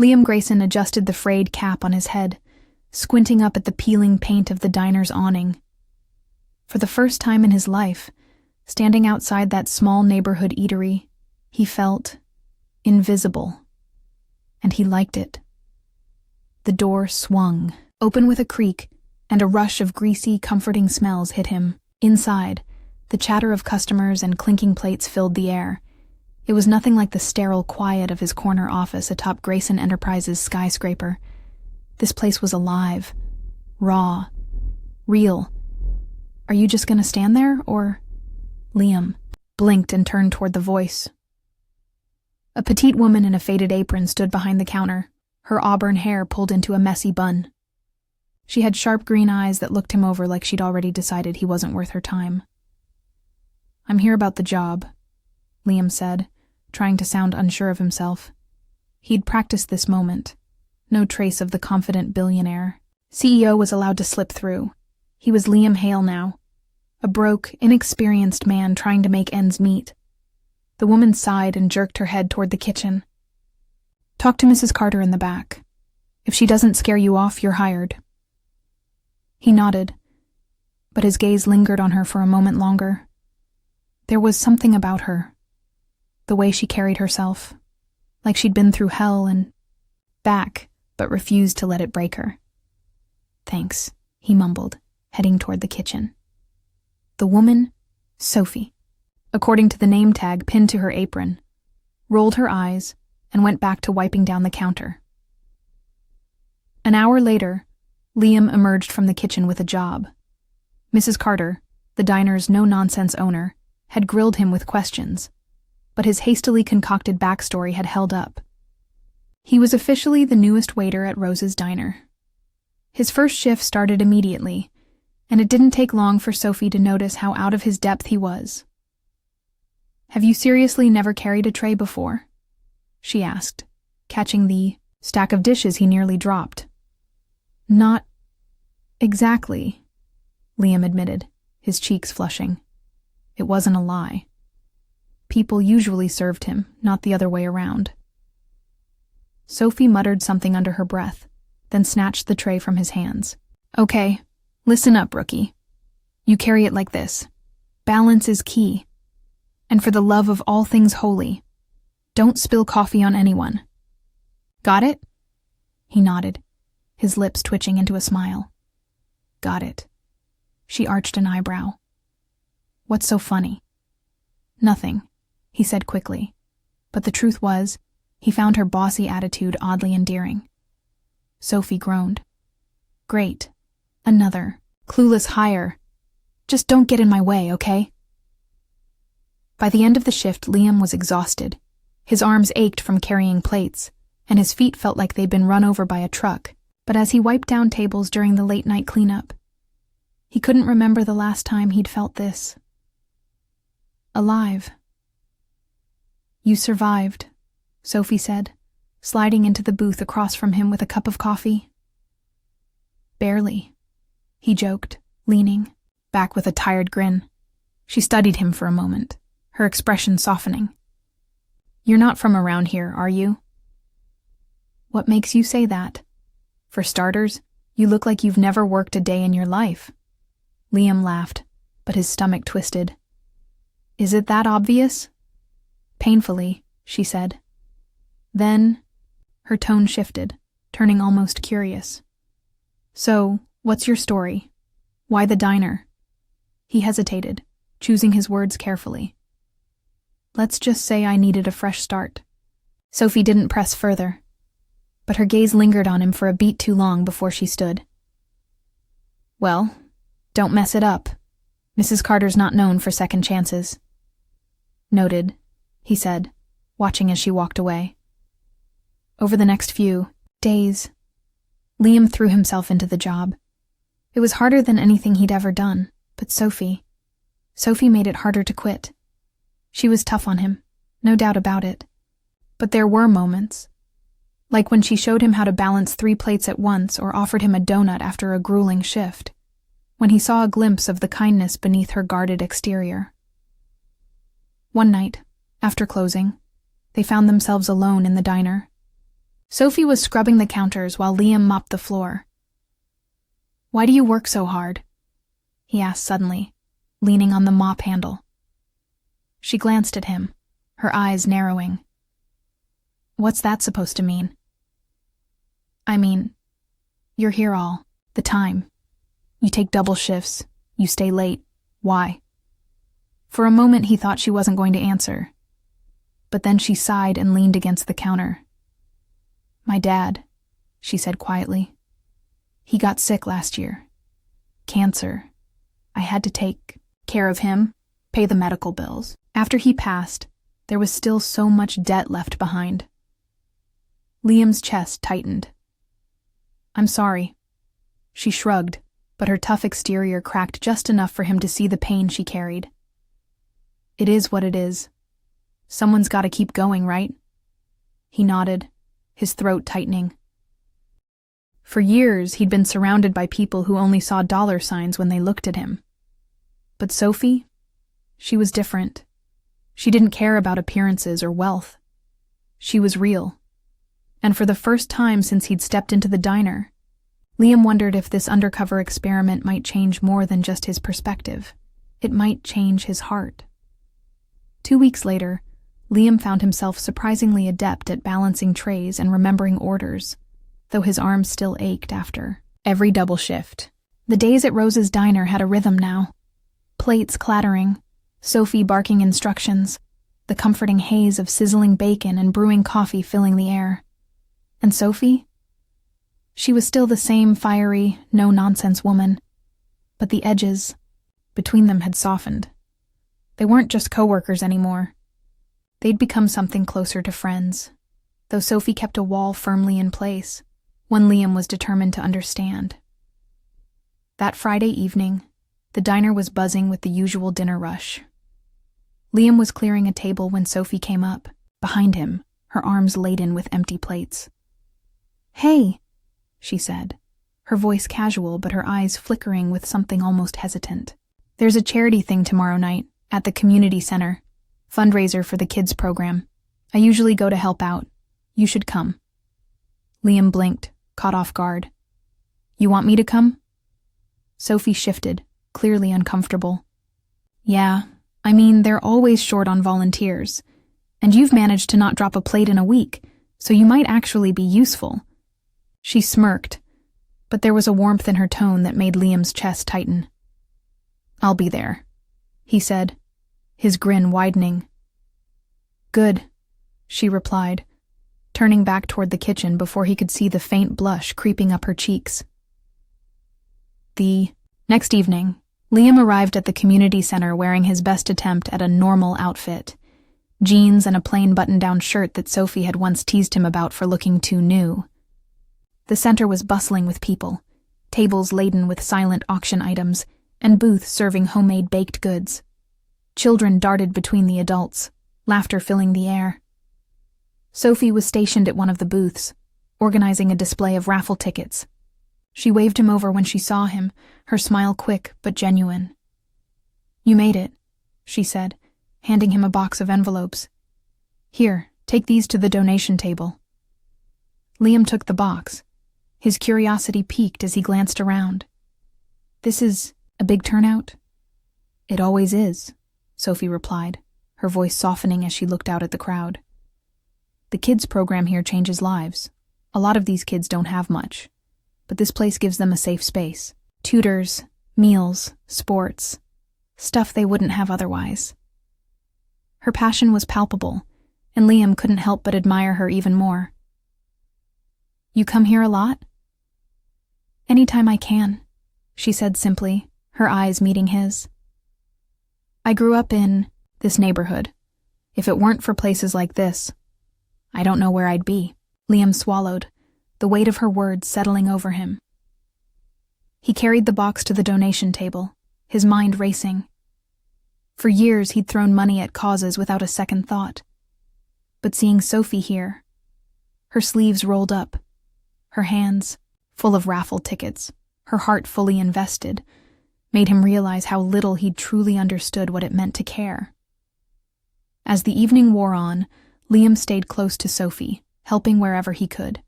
Liam Grayson adjusted the frayed cap on his head, squinting up at the peeling paint of the diner's awning. For the first time in his life, standing outside that small neighborhood eatery, he felt invisible. And he liked it. The door swung, open with a creak, and a rush of greasy, comforting smells hit him. Inside, the chatter of customers and clinking plates filled the air. It was nothing like the sterile quiet of his corner office atop Grayson Enterprises' skyscraper. This place was alive, raw, real. Are you just gonna stand there, or... Liam blinked and turned toward the voice. A petite woman in a faded apron stood behind the counter, her auburn hair pulled into a messy bun. She had sharp green eyes that looked him over like she'd already decided he wasn't worth her time. "I'm here about the job," Liam said, trying to sound unsure of himself. He'd practiced this moment. No trace of the confident billionaire. CEO was allowed to slip through. He was Liam Hale now, a broke, inexperienced man trying to make ends meet. The woman sighed and jerked her head toward the kitchen. "Talk to Mrs. Carter in the back. If she doesn't scare you off, you're hired." He nodded, but his gaze lingered on her for a moment longer. There was something about her, the way she carried herself, like she'd been through hell and back, but refused to let it break her. "Thanks," he mumbled, heading toward the kitchen. The woman, Sophie, according to the name tag pinned to her apron, rolled her eyes and went back to wiping down the counter. An hour later, Liam emerged from the kitchen with a job. Mrs. Carter, the diner's no-nonsense owner, had grilled him with questions, but his hastily concocted backstory had held up. He was officially the newest waiter at Rose's Diner. His first shift started immediately, and it didn't take long for Sophie to notice how out of his depth he was. "Have you seriously never carried a tray before?" she asked, catching the stack of dishes he nearly dropped. "Not exactly," Liam admitted, his cheeks flushing. It wasn't a lie. People usually served him, not the other way around. Sophie muttered something under her breath, then snatched the tray from his hands. "Okay, listen up, rookie. You carry it like this. Balance is key. And for the love of all things holy, don't spill coffee on anyone. Got it?" He nodded, his lips twitching into a smile. "Got it." She arched an eyebrow. "What's so funny?" "Nothing," he said quickly, but the truth was, he found her bossy attitude oddly endearing. Sophie groaned. "Great. Another clueless hire. Just don't get in my way, okay?" By the end of the shift, Liam was exhausted. His arms ached from carrying plates, and his feet felt like they'd been run over by a truck. But as he wiped down tables during the late-night cleanup, he couldn't remember the last time he'd felt this. Alive. "You survived," Sophie said, sliding into the booth across from him with a cup of coffee. "Barely," he joked, leaning back with a tired grin. She studied him for a moment, her expression softening. "You're not from around here, are you?" "What makes you say that? For starters, you look like you've never worked a day in your life." Liam laughed, but his stomach twisted. "Is it that obvious?" "Painfully," she said. Then, her tone shifted, turning almost curious. "So, what's your story? Why the diner?" He hesitated, choosing his words carefully. "Let's just say I needed a fresh start." Sophie didn't press further, but her gaze lingered on him for a beat too long before she stood. "Well, don't mess it up. Mrs. Carter's not known for second chances." "Noted," he said, watching as she walked away. Over the next few days, Liam threw himself into the job. It was harder than anything he'd ever done, but Sophie made it harder to quit. She was tough on him, no doubt about it. But there were moments, like when she showed him how to balance 3 plates at once or offered him a donut after a grueling shift, when he saw a glimpse of the kindness beneath her guarded exterior. One night, after closing, they found themselves alone in the diner. Sophie was scrubbing the counters while Liam mopped the floor. "Why do you work so hard?" he asked suddenly, leaning on the mop handle. She glanced at him, her eyes narrowing. "What's that supposed to mean?" "I mean, you're here all the time. You take double shifts, you stay late. Why?" For a moment he thought she wasn't going to answer, but then she sighed and leaned against the counter. "My dad," she said quietly. "He got sick last year. Cancer. I had to take care of him, pay the medical bills. After he passed, there was still so much debt left behind." Liam's chest tightened. "I'm sorry." She shrugged, but her tough exterior cracked just enough for him to see the pain she carried. "It is what it is. Someone's got to keep going, right?" He nodded, his throat tightening. For years, he'd been surrounded by people who only saw dollar signs when they looked at him. But Sophie? She was different. She didn't care about appearances or wealth. She was real. And for the first time since he'd stepped into the diner, Liam wondered if this undercover experiment might change more than just his perspective. It might change his heart. 2 weeks later, Liam found himself surprisingly adept at balancing trays and remembering orders, though his arms still ached after every double shift. The days at Rose's diner had a rhythm now. Plates clattering, Sophie barking instructions, the comforting haze of sizzling bacon and brewing coffee filling the air. And Sophie? She was still the same fiery, no-nonsense woman, but the edges between them had softened. They weren't just co-workers anymore. They'd become something closer to friends, though Sophie kept a wall firmly in place, one Liam was determined to understand. That Friday evening, the diner was buzzing with the usual dinner rush. Liam was clearing a table when Sophie came up, behind him, her arms laden with empty plates. "Hey," she said, her voice casual but her eyes flickering with something almost hesitant. "There's a charity thing tomorrow night, at the community center. Fundraiser for the kids program. I usually go to help out. You should come." Liam blinked, caught off guard. "You want me to come?" Sophie shifted, clearly uncomfortable. "Yeah, I mean, they're always short on volunteers. And you've managed to not drop a plate in a week, so you might actually be useful." She smirked, but there was a warmth in her tone that made Liam's chest tighten. "I'll be there," he said, his grin widening. "Good," she replied, turning back toward the kitchen before he could see the faint blush creeping up her cheeks. The next evening, Liam arrived at the community center wearing his best attempt at a normal outfit, jeans and a plain button-down shirt that Sophie had once teased him about for looking too new. The center was bustling with people, tables laden with silent auction items, and booths serving homemade baked goods. Children darted between the adults, laughter filling the air. Sophie was stationed at one of the booths, organizing a display of raffle tickets. She waved him over when she saw him, her smile quick but genuine. "You made it," she said, handing him a box of envelopes. "Here, take these to the donation table." Liam took the box. His curiosity piqued as he glanced around. "This is a big turnout?" "It always is," Sophie replied, her voice softening as she looked out at the crowd. "The kids program here changes lives. A lot of these kids don't have much, but this place gives them a safe space. Tutors, meals, sports, stuff they wouldn't have otherwise." Her passion was palpable, and Liam couldn't help but admire her even more. "You come here a lot?" "Anytime I can," she said simply, her eyes meeting his. "I grew up in this neighborhood. If it weren't for places like this, I don't know where I'd be." Liam swallowed, the weight of her words settling over him. He carried the box to the donation table, his mind racing. For years he'd thrown money at causes without a second thought. But seeing Sophie here, her sleeves rolled up, her hands full of raffle tickets, her heart fully invested, made him realize how little he'd truly understood what it meant to care. As the evening wore on, Liam stayed close to Sophie, helping wherever he could.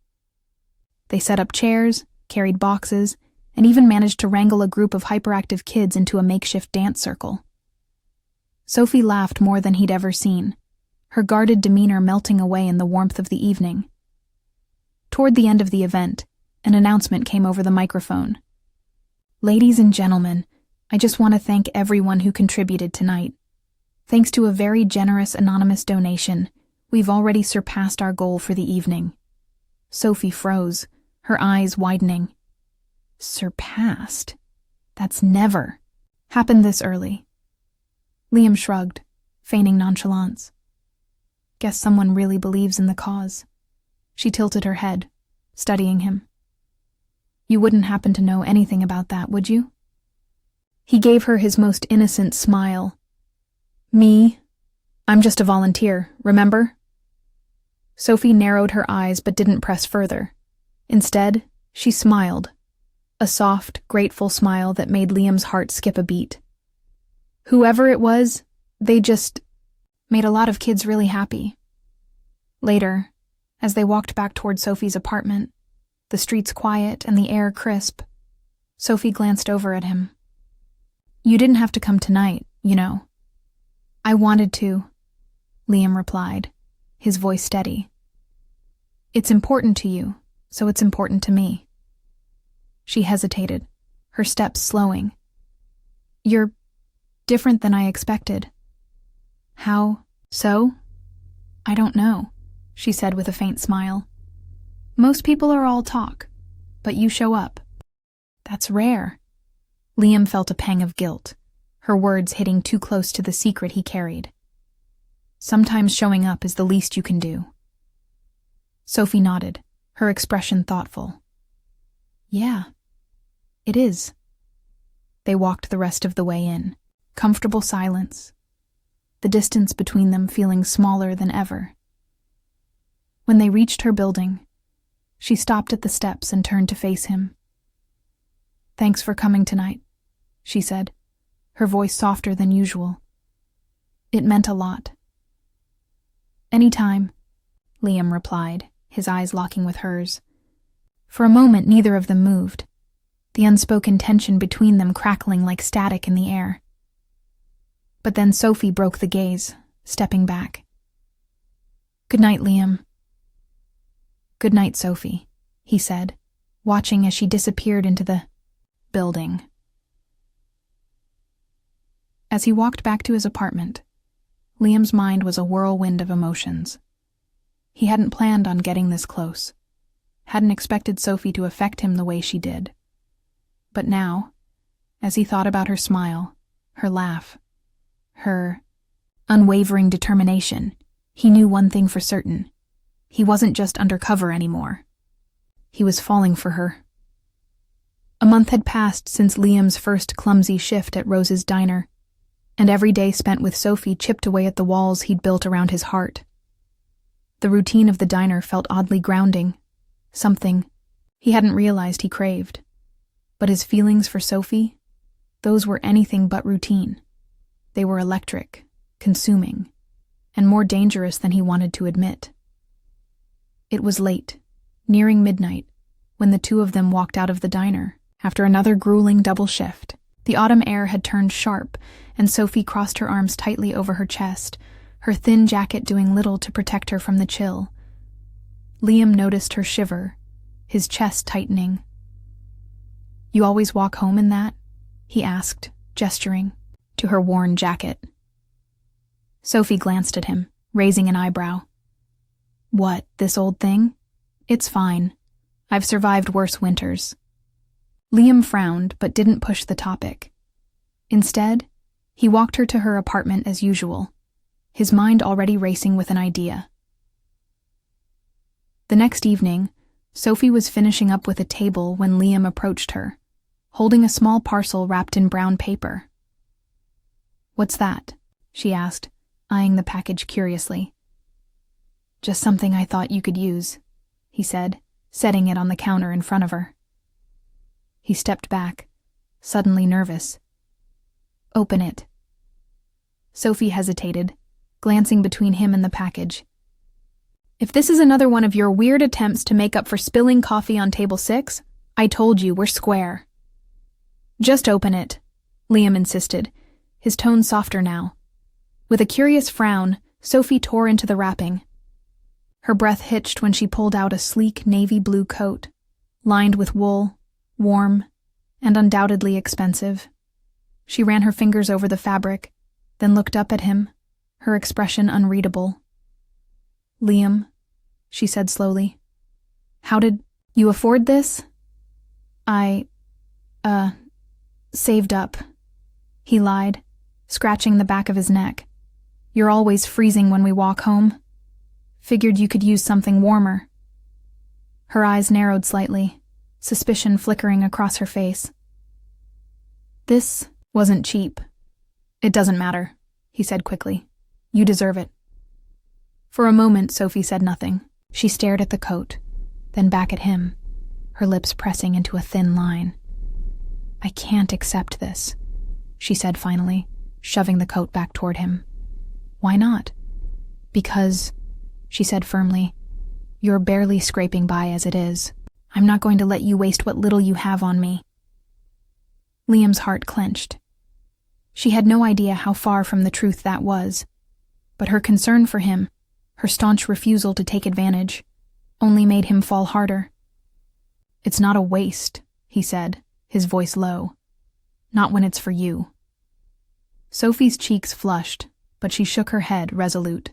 They set up chairs, carried boxes, and even managed to wrangle a group of hyperactive kids into a makeshift dance circle. Sophie laughed more than he'd ever seen, her guarded demeanor melting away in the warmth of the evening. Toward the end of the event, an announcement came over the microphone. "Ladies and gentlemen, I just want to thank everyone who contributed tonight. Thanks to a very generous anonymous donation, we've already surpassed our goal for the evening." Sophie froze, her eyes widening. Surpassed? That's never happened this early. Liam shrugged, feigning nonchalance. Guess someone really believes in the cause. She tilted her head, studying him. You wouldn't happen to know anything about that, would you? He gave her his most innocent smile. Me? I'm just a volunteer, remember? Sophie narrowed her eyes but didn't press further. Instead, she smiled. A soft, grateful smile that made Liam's heart skip a beat. Whoever it was, they just made a lot of kids really happy. Later, as they walked back toward Sophie's apartment, the streets quiet and the air crisp, Sophie glanced over at him. You didn't have to come tonight, you know. I wanted to, Liam replied, his voice steady. It's important to you, so it's important to me. She hesitated, her steps slowing. You're different than I expected. How so? I don't know, she said with a faint smile. Most people are all talk, but you show up. That's rare. Liam felt a pang of guilt, her words hitting too close to the secret he carried. Sometimes showing up is the least you can do. Sophie nodded, her expression thoughtful. Yeah, it is. They walked the rest of the way in, comfortable silence, the distance between them feeling smaller than ever. When they reached her building, she stopped at the steps and turned to face him. Thanks for coming tonight, she said, her voice softer than usual. It meant a lot. Anytime, Liam replied, his eyes locking with hers. For a moment, neither of them moved, the unspoken tension between them crackling like static in the air. But then Sophie broke the gaze, stepping back. Good night, Liam. Good night, Sophie, he said, watching as she disappeared into the building. As he walked back to his apartment, Liam's mind was a whirlwind of emotions. He hadn't planned on getting this close, hadn't expected Sophie to affect him the way she did. But now, as he thought about her smile, her laugh, her unwavering determination, he knew one thing for certain. He wasn't just undercover anymore. He was falling for her. A month had passed since Liam's first clumsy shift at Rose's diner, and every day spent with Sophie chipped away at the walls he'd built around his heart. The routine of the diner felt oddly grounding, something he hadn't realized he craved. But his feelings for Sophie, those were anything but routine. They were electric, consuming, and more dangerous than he wanted to admit. It was late, nearing midnight, when the two of them walked out of the diner, after another grueling double shift. The autumn air had turned sharp, and Sophie crossed her arms tightly over her chest, her thin jacket doing little to protect her from the chill. Liam noticed her shiver, his chest tightening. You always walk home in that? He asked, gesturing to her worn jacket. Sophie glanced at him, raising an eyebrow. What, this old thing? It's fine. I've survived worse winters. Liam frowned, but didn't push the topic. Instead, he walked her to her apartment as usual, his mind already racing with an idea. The next evening, Sophie was finishing up with a table when Liam approached her, holding a small parcel wrapped in brown paper. What's that? She asked, eyeing the package curiously. Just something I thought you could use, he said, setting it on the counter in front of her. He stepped back, suddenly nervous. Open it. Sophie hesitated, glancing between him and the package. If this is another one of your weird attempts to make up for spilling coffee on table 6, I told you we're square. Just open it, Liam insisted, his tone softer now. With a curious frown, Sophie tore into the wrapping. Her breath hitched when she pulled out a sleek navy blue coat, lined with wool, warm, and undoubtedly expensive. She ran her fingers over the fabric, then looked up at him, her expression unreadable. Liam, she said slowly, how did you afford this? I, saved up, he lied, scratching the back of his neck. You're always freezing when we walk home. Figured you could use something warmer. Her eyes narrowed slightly, suspicion flickering across her face. This wasn't cheap. It doesn't matter, he said quickly. You deserve it. For a moment, Sophie said nothing. She stared at the coat, then back at him, her lips pressing into a thin line. I can't accept this, she said finally, shoving the coat back toward him. Why not? Because, she said firmly, you're barely scraping by as it is. I'm not going to let you waste what little you have on me. Liam's heart clenched. She had no idea how far from the truth that was, but her concern for him, her staunch refusal to take advantage, only made him fall harder. It's not a waste, he said, his voice low. Not when it's for you. Sophie's cheeks flushed, but she shook her head, resolute.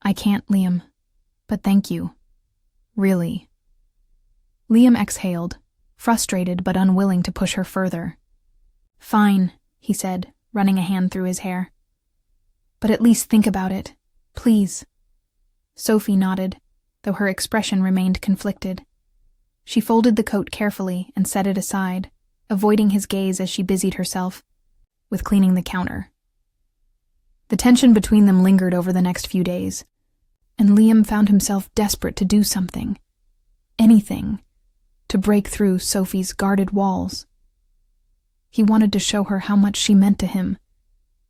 I can't, Liam, but thank you. Really. Liam exhaled, frustrated but unwilling to push her further. Fine, he said, running a hand through his hair. But at least think about it, please. Sophie nodded, though her expression remained conflicted. She folded the coat carefully and set it aside, avoiding his gaze as she busied herself with cleaning the counter. The tension between them lingered over the next few days, and Liam found himself desperate to do something, anything, to break through Sophie's guarded walls. He wanted to show her how much she meant to him,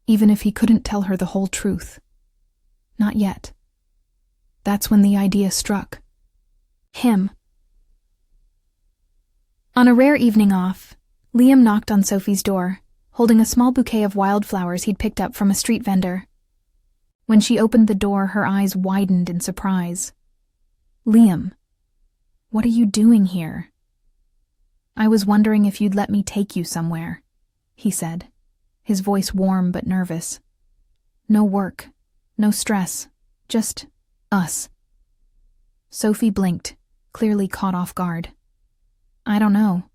even if he couldn't tell her the whole truth. Not yet. That's when the idea struck. Him. On a rare evening off, Liam knocked on Sophie's door, holding a small bouquet of wildflowers he'd picked up from a street vendor. When she opened the door, her eyes widened in surprise. Liam, what are you doing here? I was wondering if you'd let me take you somewhere, he said, his voice warm but nervous. No work, no stress, just us. Sophie blinked, clearly caught off guard. I don't know.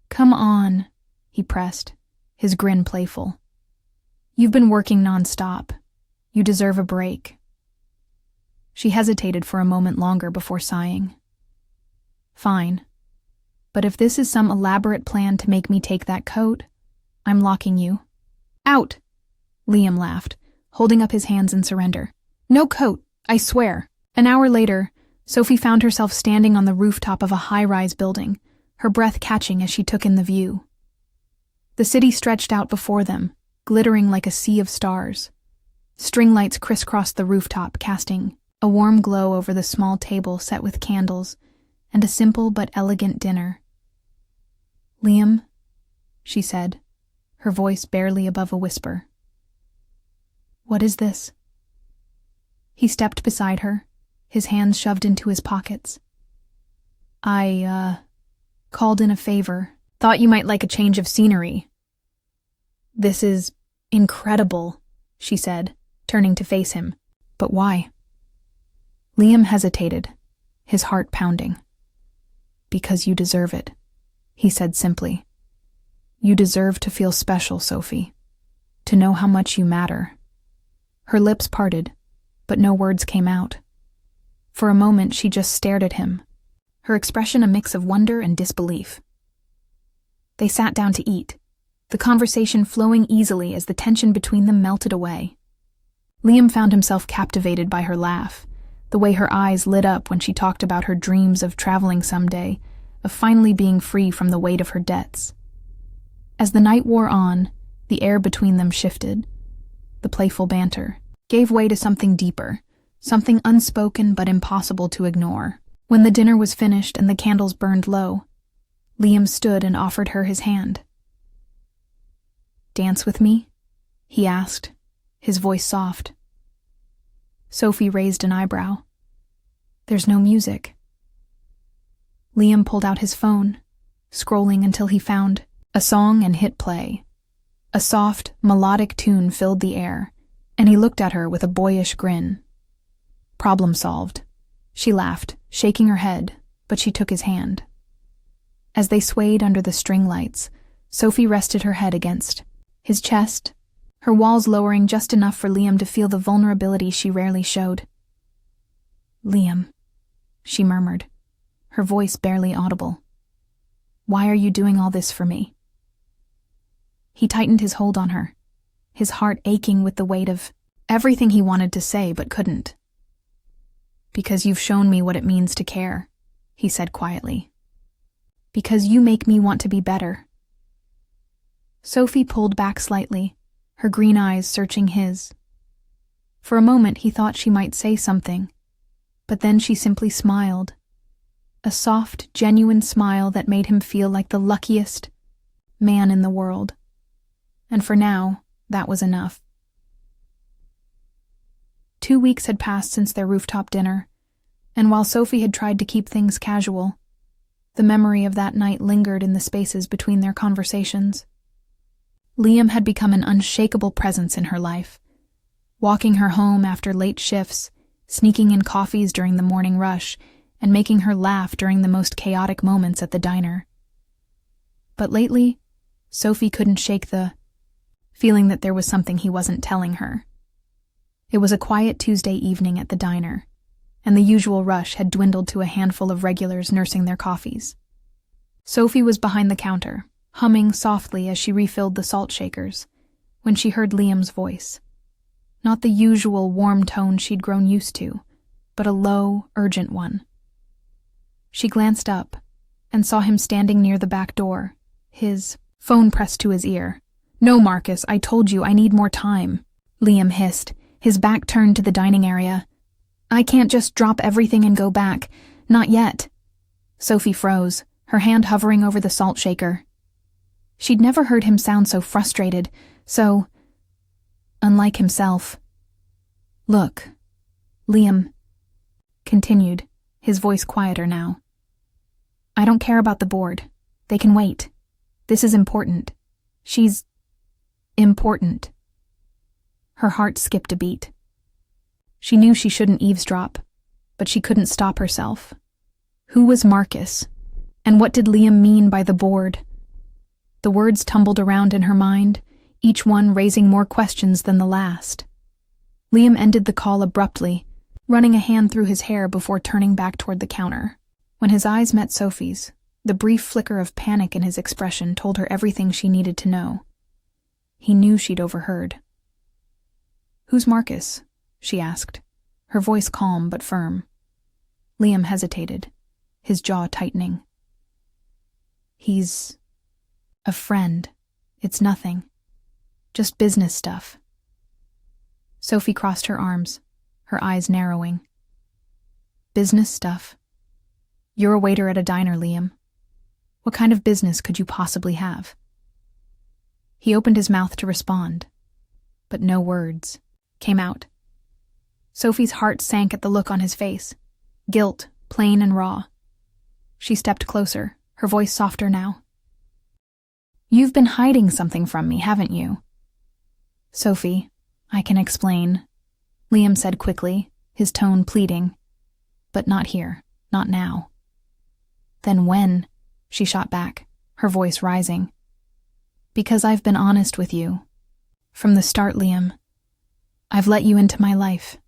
Come on, he pressed, his grin playful. You've been working nonstop. You deserve a break. She hesitated for a moment longer before sighing. Fine. But if this is some elaborate plan to make me take that coat, I'm locking you. Out! Liam laughed, holding up his hands in surrender. No coat, I swear. An hour later, Sophie found herself standing on the rooftop of a high-rise building, her breath catching as she took in the view. The city stretched out before them, glittering like a sea of stars. String lights crisscrossed the rooftop, casting a warm glow over the small table set with candles and a simple but elegant dinner. Liam, she said, her voice barely above a whisper. What is this? He stepped beside her, his hands shoved into his pockets. I, called in a favor. Thought you might like a change of scenery. This is incredible, she said, turning to face him. But why? Liam hesitated, his heart pounding. Because you deserve it, he said simply. You deserve to feel special, Sophie. To know how much you matter. Her lips parted, but no words came out. For a moment she just stared at him, her expression a mix of wonder and disbelief. They sat down to eat, the conversation flowing easily as the tension between them melted away. Liam found himself captivated by her laugh, the way her eyes lit up when she talked about her dreams of traveling someday, of finally being free from the weight of her debts. As the night wore on, the air between them shifted. The playful banter gave way to something deeper, something unspoken but impossible to ignore. When the dinner was finished and the candles burned low, Liam stood and offered her his hand. "Dance with me?" he asked, his voice soft. Sophie raised an eyebrow. "There's no music." Liam pulled out his phone, scrolling until he found a song and hit play. A soft, melodic tune filled the air, and he looked at her with a boyish grin. Problem solved. She laughed, shaking her head, but she took his hand. As they swayed under the string lights, Sophie rested her head against his chest, her walls lowering just enough for Liam to feel the vulnerability she rarely showed. "Liam," she murmured, her voice barely audible. "Why are you doing all this for me?" He tightened his hold on her, his heart aching with the weight of everything he wanted to say but couldn't. "Because you've shown me what it means to care," he said quietly. "Because you make me want to be better." Sophie pulled back slightly, her green eyes searching his. For a moment he thought she might say something, but then she simply smiled. A soft, genuine smile that made him feel like the luckiest man in the world. And for now, that was enough. 2 weeks had passed since their rooftop dinner, and while Sophie had tried to keep things casual, the memory of that night lingered in the spaces between their conversations. Liam had become an unshakable presence in her life, walking her home after late shifts, sneaking in coffees during the morning rush, and making her laugh during the most chaotic moments at the diner. But lately, Sophie couldn't shake the feeling that there was something he wasn't telling her. It was a quiet Tuesday evening at the diner, and the usual rush had dwindled to a handful of regulars nursing their coffees. Sophie was behind the counter, humming softly as she refilled the salt shakers, when she heard Liam's voice. Not the usual warm tone she'd grown used to, but a low, urgent one. She glanced up and saw him standing near the back door, his phone pressed to his ear. "No, Marcus, I told you I need more time," Liam hissed, his back turned to the dining area. "I can't just drop everything and go back. Not yet." Sophie froze, her hand hovering over the salt shaker. She'd never heard him sound so frustrated, so unlike himself. "Look," Liam continued, his voice quieter now. "I don't care about the board. They can wait. This is important. She's important." Her heart skipped a beat. She knew she shouldn't eavesdrop, but she couldn't stop herself. Who was Marcus? And what did Liam mean by the board? The words tumbled around in her mind, each one raising more questions than the last. Liam ended the call abruptly, running a hand through his hair before turning back toward the counter. When his eyes met Sophie's, the brief flicker of panic in his expression told her everything she needed to know. He knew she'd overheard. "Who's Marcus?" she asked, her voice calm but firm. Liam hesitated, his jaw tightening. "He's a friend. It's nothing. Just business stuff." Sophie crossed her arms, her eyes narrowing. "Business stuff? You're a waiter at a diner, Liam. What kind of business could you possibly have?" He opened his mouth to respond, but no words came out. Sophie's heart sank at the look on his face, guilt, plain and raw. She stepped closer, her voice softer now. "You've been hiding something from me, haven't you?" "Sophie, I can explain," Liam said quickly, his tone pleading. "But not here, not now." "Then when?" she shot back, her voice rising. "Because I've been honest with you. From the start, Liam. I've let you into my life,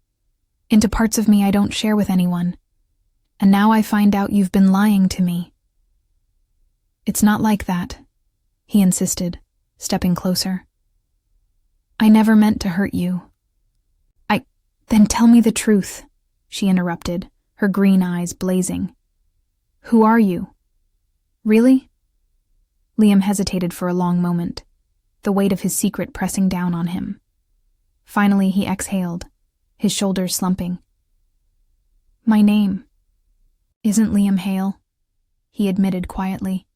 into parts of me I don't share with anyone, and now I find out you've been lying to me." "It's not like that," he insisted, stepping closer. "I never meant to hurt you." Then tell me the truth," she interrupted, her green eyes blazing. "Who are you? Really?" Liam hesitated for a long moment, the weight of his secret pressing down on him. Finally he exhaled, his shoulders slumping. My name isn't Liam Hale, he admitted quietly.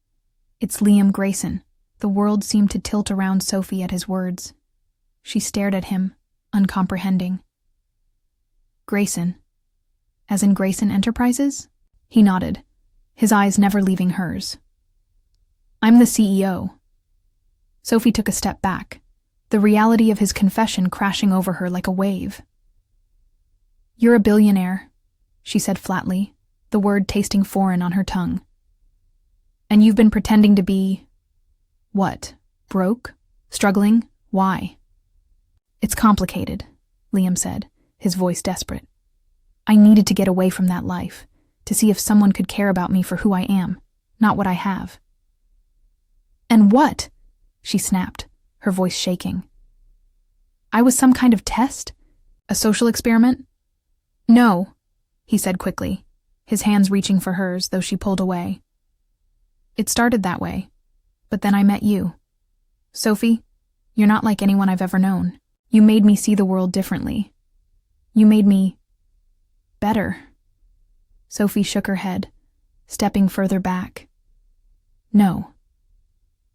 It's Liam Grayson. The world seemed to tilt around Sophie at his words. She stared at him, uncomprehending. Grayson? As in Grayson Enterprises? He nodded, his eyes never leaving hers. I'm the CEO. Sophie took a step back, the reality of his confession crashing over her like a wave. You're a billionaire, she said flatly, the word tasting foreign on her tongue. And you've been pretending to be… what? Broke? Struggling? Why? It's complicated, Liam said, his voice desperate. I needed to get away from that life, to see if someone could care about me for who I am, not what I have. And what? She snapped, her voice shaking. I was some kind of test? A social experiment? No, he said quickly, his hands reaching for hers, though she pulled away. It started that way, but then I met you. Sophie, you're not like anyone I've ever known. You made me see the world differently. You made me… better. Sophie shook her head, stepping further back. No.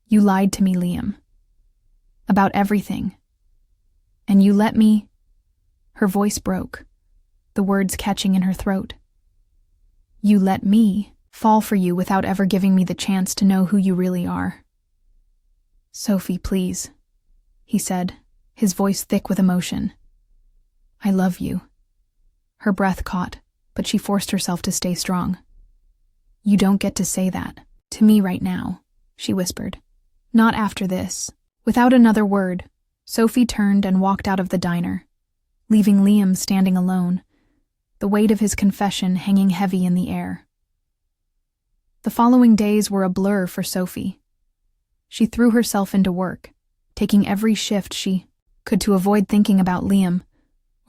You lied to me, Liam. About everything. And you let me… Her voice broke, the words catching in her throat. You let me fall for you without ever giving me the chance to know who you really are. Sophie, please, he said, his voice thick with emotion. I love you. Her breath caught, but she forced herself to stay strong. You don't get to say that to me right now, she whispered. Not after this. Without another word, Sophie turned and walked out of the diner, leaving Liam standing alone, the weight of his confession hanging heavy in the air. The following days were a blur for Sophie. She threw herself into work, taking every shift she could to avoid thinking about Liam,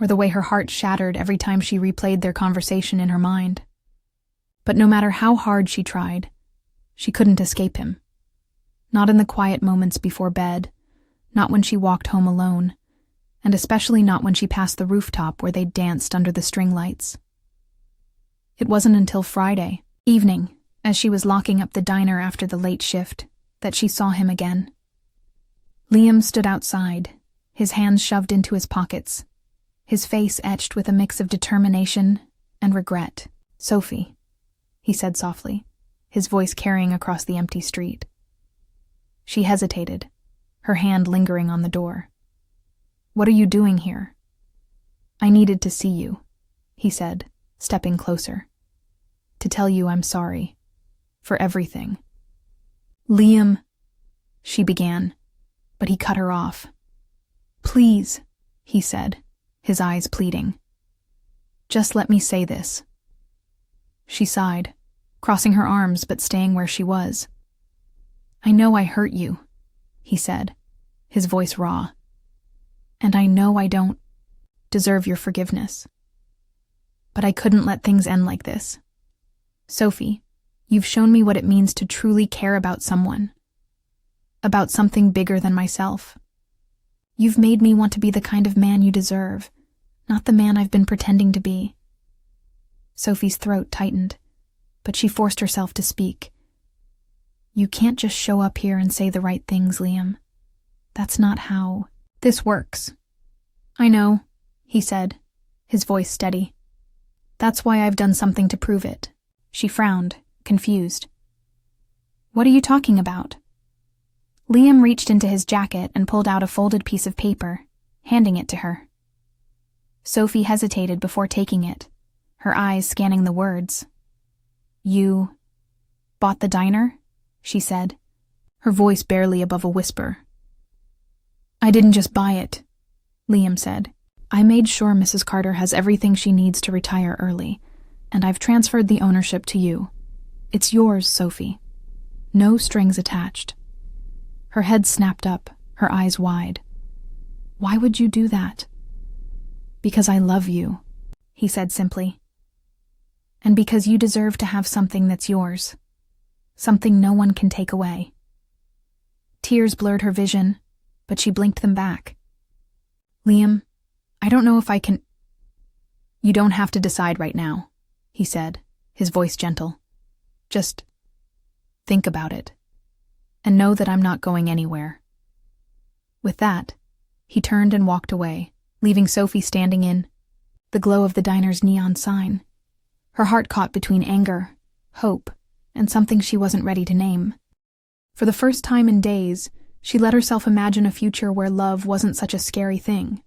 or the way her heart shattered every time she replayed their conversation in her mind. But no matter how hard she tried, she couldn't escape him. Not in the quiet moments before bed, not when she walked home alone, and especially not when she passed the rooftop where they danced under the string lights. It wasn't until Friday evening, as she was locking up the diner after the late shift, that she saw him again. Liam stood outside, his hands shoved into his pockets, his face etched with a mix of determination and regret. Sophie, he said softly, his voice carrying across the empty street. She hesitated, her hand lingering on the door. What are you doing here? I needed to see you, he said, stepping closer. To tell you I'm sorry. For everything. Liam, she began, but he cut her off. Please, he said, his eyes pleading. Just let me say this. She sighed, crossing her arms but staying where she was. I know I hurt you, he said, his voice raw. And I know I don't deserve your forgiveness. But I couldn't let things end like this. Sophie, you've shown me what it means to truly care about someone. About something bigger than myself. You've made me want to be the kind of man you deserve, not the man I've been pretending to be. Sophie's throat tightened, but she forced herself to speak. You can't just show up here and say the right things, Liam. That's not how this works. I know, he said, his voice steady. That's why I've done something to prove it. She frowned, confused. What are you talking about? Liam reached into his jacket and pulled out a folded piece of paper, handing it to her. Sophie hesitated before taking it, her eyes scanning the words. You bought the diner? She said, her voice barely above a whisper. I didn't just buy it, Liam said. I made sure Mrs. Carter has everything she needs to retire early, and I've transferred the ownership to you. It's yours, Sophie. No strings attached. Her head snapped up, her eyes wide. Why would you do that? Because I love you, he said simply. And because you deserve to have something that's yours. Something no one can take away. Tears blurred her vision, but she blinked them back. Liam, I don't know if I can… You don't have to decide right now, he said, his voice gentle. Just think about it, and know that I'm not going anywhere. With that, he turned and walked away, leaving Sophie standing in the glow of the diner's neon sign, her heart caught between anger, hope, and something she wasn't ready to name. For the first time in days, she let herself imagine a future where love wasn't such a scary thing.